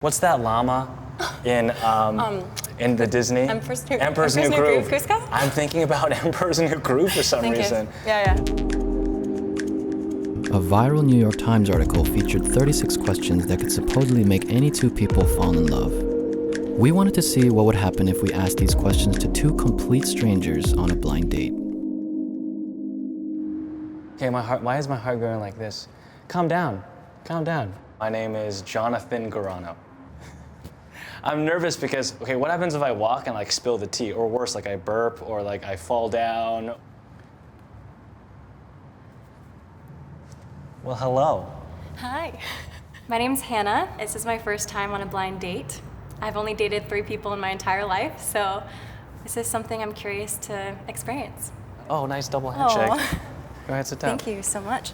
What's that llama in the Disney? Emperor's New Groove. Cusco? I'm thinking about Emperor's New Groove for some reason. Yeah. A viral New York Times article featured 36 questions that could supposedly make any two people fall in love. We wanted to see what would happen if we asked these questions to two complete strangers on a blind date. Okay, why is my heart going like this? Calm down. My name is Jonathan Garano. I'm nervous because, okay, what happens if I walk and like spill the tea? Or worse, like I burp or like I fall down? Well, hello. Hi. My name's Hannah. This is my first time on a blind date. I've only dated 3 people in my entire life, so this is something I'm curious to experience. Oh, nice double handshake. Oh. Go ahead, sit down. Thank you so much.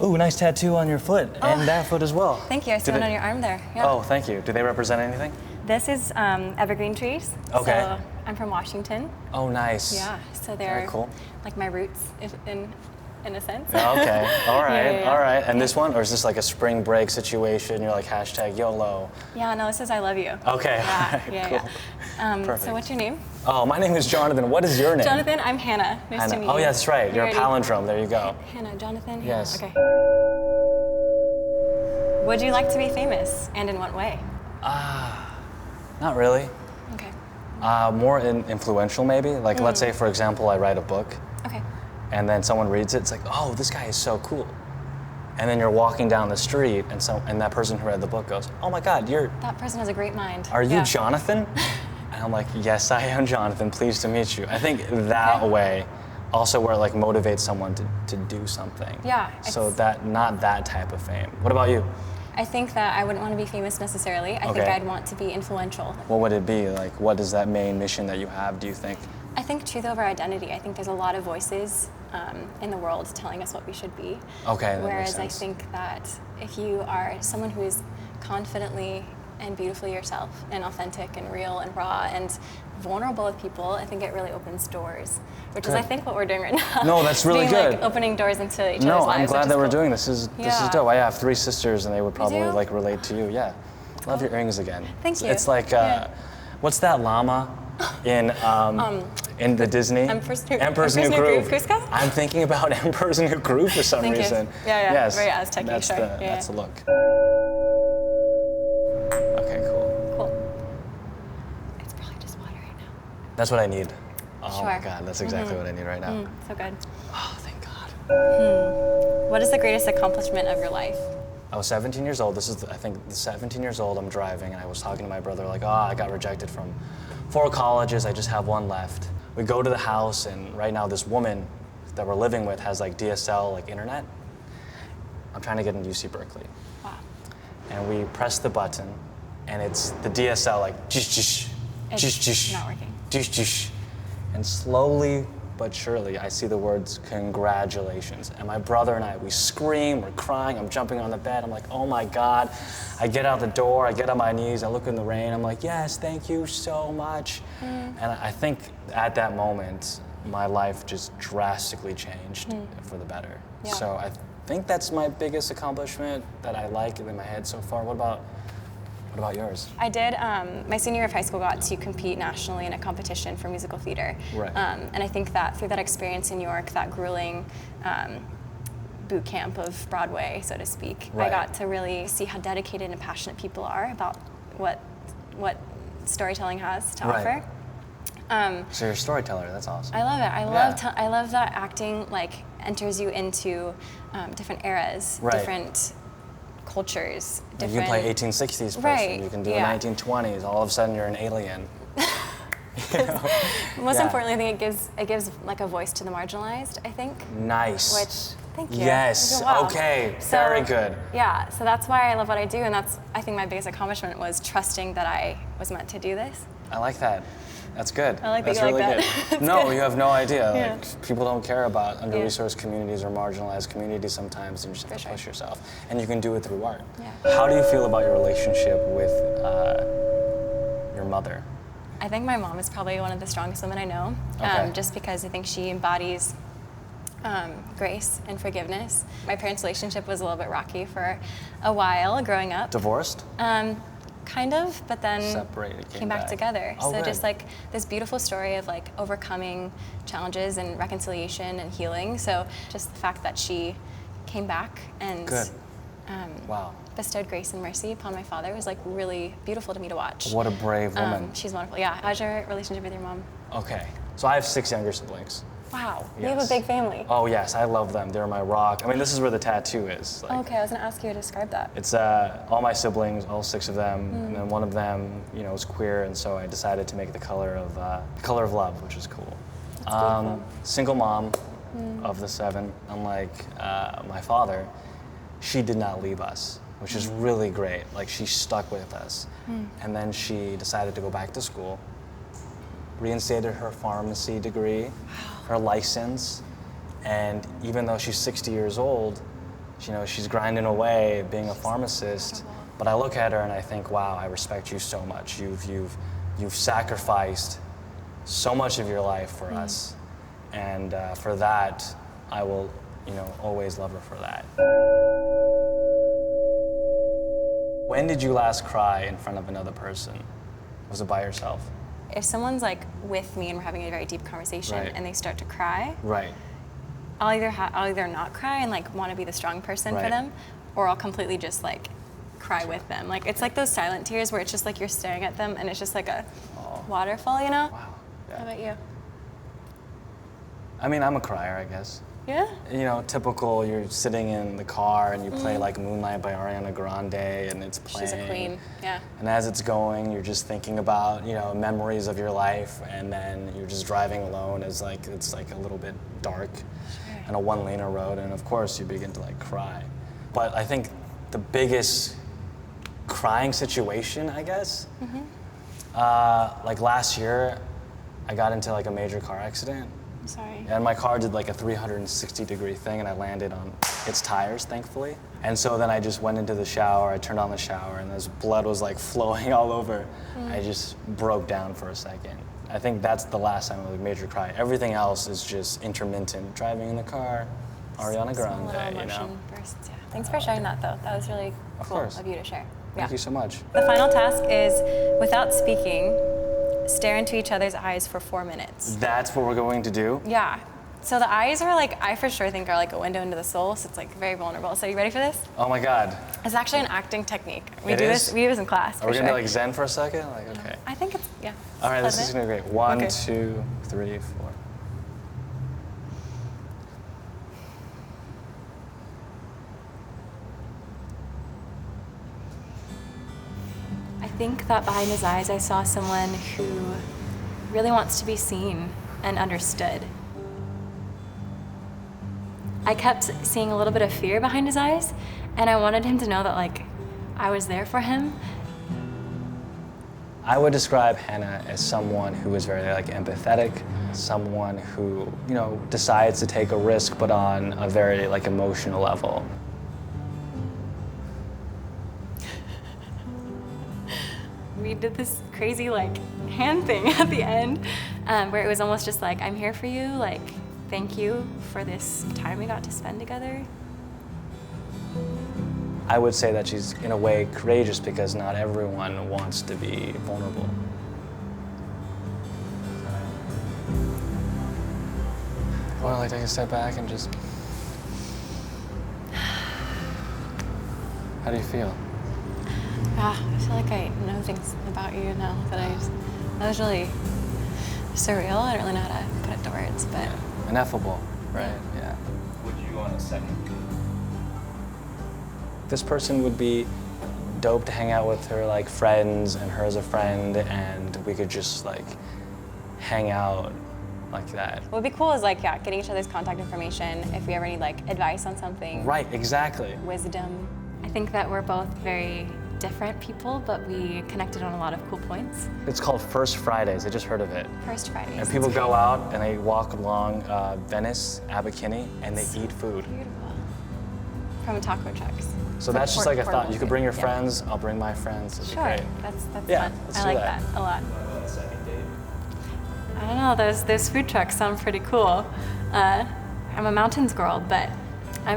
Ooh, nice tattoo on your foot, and that foot as well. Thank you. I see one on your arm there. Yeah. Oh, thank you. Do they represent anything? This is evergreen trees. Okay. So I'm from Washington. Oh, nice. Yeah. So they're Very cool. like my roots in a sense. Okay. All right. Yeah. All right. And this one, or is this like a spring break situation? You're like hashtag YOLO. Yeah. No, this is I love you. Okay. Yeah. Cool. Perfect. So what's your name? Oh, my name is Jonathan. What is your name? Jonathan. I'm Hannah. Nice to meet you. Oh, yeah, that's right. You're a palindrome. There you go. Hannah. Jonathan. Yes. Hannah. Okay. Would you like to be famous, and in what way? Not really. Okay. More influential, maybe. Like, let's say, for example, I write a book. Okay. And then someone reads it. It's like, oh, this guy is so cool. And then you're walking down the street, and that person who read the book goes, oh my God, That person has a great mind. Are you Jonathan? And I'm like, yes, I am Jonathan. Pleased to meet you. I think that way, also where it like motivates someone to do something. Yeah. So not that type of fame. What about you? I think that I wouldn't want to be famous necessarily. I think I'd want to be influential. What would it be? Like, what is that main mission that you have, do you think? I think truth over identity. I think there's a lot of voices in the world telling us what we should be. Okay, that Whereas makes sense. I think that if you are someone who is confidently and beautifully yourself and authentic and real and raw and vulnerable with people, I think it really opens doors, which is I think what we're doing right now. No, that's really Being, good. Like, opening doors into each other's No, lives. I'm glad that we're cool. doing this. This is dope. I have 3 sisters, and they would probably do? like relate to you. Yeah, love your earrings again. Thank you. It's like, what's that llama in the Disney? Emperor's New Groove. Cusco? I'm thinking about Emperor's New Groove for some reason. Yeah. Yes, Very Aztec-y, that's sure. that's the look. Okay, cool. It's probably just water right now. That's what I need. Oh Sure. my God, that's exactly what I need right now. So good. Oh, thank God. What is the greatest accomplishment of your life? I was 17 years old. This is, I think, 17 years old. I'm driving, and I was talking to my brother, like, I got rejected from 4 colleges. I just have 1 left. We go to the house, and right now this woman that we're living with has like DSL, like internet. I'm trying to get into UC Berkeley. Wow. And we press the button, and it's the DSL, like, It's not working. And slowly but surely, I see the words, congratulations. And my brother and I, we scream, we're crying, I'm jumping on the bed, I'm like, oh my God. I get out the door, I get on my knees, I look in the rain, I'm like, yes, thank you so much. And I think at that moment, my life just drastically changed for the better. Yeah. So I think that's my biggest accomplishment that I like in my head so far. What about yours? I did, my senior year of high school, got to compete nationally in a competition for musical theater. Right. And I think that through that experience in New York, that grueling boot camp of Broadway, so to speak, Right. I got to really see how dedicated and passionate people are about what storytelling has to Right. offer. So you're a storyteller, that's awesome. I love it. I love that acting like enters you into different eras, Right. different cultures, Like different. you can play 1860s person, Right, you can do yeah. a 1920s, all of a sudden you're an alien. Most Yeah. importantly, I think it gives like a voice to the marginalized, I think. Nice. Which, thank you. Yes, Wow. okay, So, very good. Yeah, so that's why I love what I do, and that's, I think, my biggest accomplishment was trusting that I was meant to do this. I like that. That's good. I like that That's you like really that. good. No, you have no idea. Yeah. Like, people don't care about under-resourced communities or marginalized communities sometimes, and you just have to push yourself. And you can do it through art. Yeah. How do you feel about your relationship with your mother? I think my mom is probably one of the strongest women I know, Okay. just because I think she embodies grace and forgiveness. My parents' relationship was a little bit rocky for a while growing up. Divorced? Kind of, but then separated, came back together. Oh, so good. just like this beautiful story of like overcoming challenges and reconciliation and healing. So just the fact that she came back and Good. Wow. bestowed grace and mercy upon my father was like really beautiful to me to watch. What a brave woman. She's wonderful. Yeah. How's your relationship with your mom? Okay. So I have 6 younger siblings. Wow. Yes. You have a big family. Oh yes, I love them. They're my rock. I mean, this is where the tattoo is. Like, Okay, I was gonna ask you to describe that. it's all my siblings, all 6 of them, and then one of them, is queer, and so I decided to make the color of love, which is cool. That's beautiful. Single mom of the 7. Unlike my father, she did not leave us, which is really great. Like, she stuck with us, and then she decided to go back to school, reinstated her pharmacy degree, her license, and even though she's 60 years old, she's grinding away being a pharmacist. But I look at her and I think, wow, I respect you so much. You've sacrificed so much of your life for us, and for that, I will, always love her for that. When did you last cry in front of another person? Was it by yourself? If someone's like with me and we're having a very deep conversation Right. and they start to cry, Right. I'll either not cry and like want to be the strong person for Right. them, or I'll completely just like cry with them. Like it's like those silent tears where it's just like you're staring at them and it's just like a waterfall, you know? Wow. How Yeah. about you? I mean, I'm a crier, I guess. Yeah? Typical, you're sitting in the car and you play like Moonlight by Ariana Grande and it's playing. She's a queen. Yeah. And as it's going, you're just thinking about, memories of your life, and then you're just driving alone as it's like a little bit dark and a 1-laner road, and of course you begin to like cry. But I think the biggest crying situation, I guess, like last year, I got into like a major car accident. I'm sorry. And my car did like a 360-degree thing, and I landed on its tires, thankfully. And so then I just went into the shower, I turned on the shower, and as blood was like flowing all over, I just broke down for a second. I think that's the last time I was major cry. Everything else is just intermittent. Driving in the car, Ariana Some little Grande, emotion bursts, yeah. Thanks for sharing that though. That was really Of cool course. of you to share. Thank you so much. The final task is, without speaking, stare into each other's eyes for 4 minutes. That's what we're going to do? Yeah. So the eyes are like, I for sure think are like a window into the soul, so it's like very vulnerable. So you ready for this? Oh my God. It's actually an acting technique. We It do is? this. We do this in class. Are we for gonna sure. like zen for a second? Like, okay. I think it's yeah. All right, this Pleasant. is gonna be great. 1, Okay. 2, 3, 4. I think that behind his eyes, I saw someone who really wants to be seen and understood. I kept seeing a little bit of fear behind his eyes, and I wanted him to know that like I was there for him. I would describe Hannah as someone who is very like empathetic, someone who, decides to take a risk, but on a very like emotional level. We did this crazy like hand thing at the end, where it was almost just like, I'm here for you, like thank you for this time we got to spend together. I would say that she's in a way courageous because not everyone wants to be vulnerable. Or like take a step back and just. How do you feel? I feel like I know things about you now that was really surreal. I don't really know how to put it to words, but Ineffable, right? Yeah. Would you on a second? This person would be dope to hang out with her like friends and her as a friend, and we could just like hang out like that. what would be cool is like, yeah, getting each other's contact information if we ever need like advice on something. Right, exactly. Wisdom. I think that we're both very different people, but we connected on a lot of cool points. It's called First Fridays. I just heard of it. First Fridays. And people go out and they walk along Venice, Abercrombie, and they eat food. Beautiful. From taco trucks. So that's just like a thought. portable You could food. bring your Yeah. friends. I'll bring my friends. It'd be Sure, great. that's Yeah, fun. let's I do like that. that a lot. On a second date? I don't know, those food trucks sound pretty cool. I'm a mountains girl, but I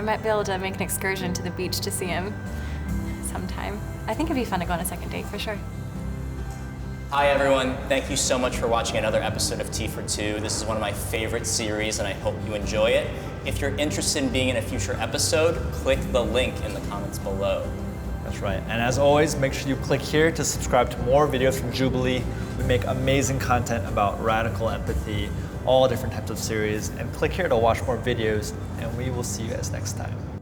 might be able to make an excursion to the beach to see him sometime. I think it'd be fun to go on a second date for sure. Hi everyone, thank you so much for watching another episode of Tea for Two. This is one of my favorite series and I hope you enjoy it. If you're interested in being in a future episode, click the link in the comments below. That's right. And as always, make sure you click here to subscribe to more videos from Jubilee. We make amazing content about radical empathy, all different types of series. And click here to watch more videos, and we will see you guys next time.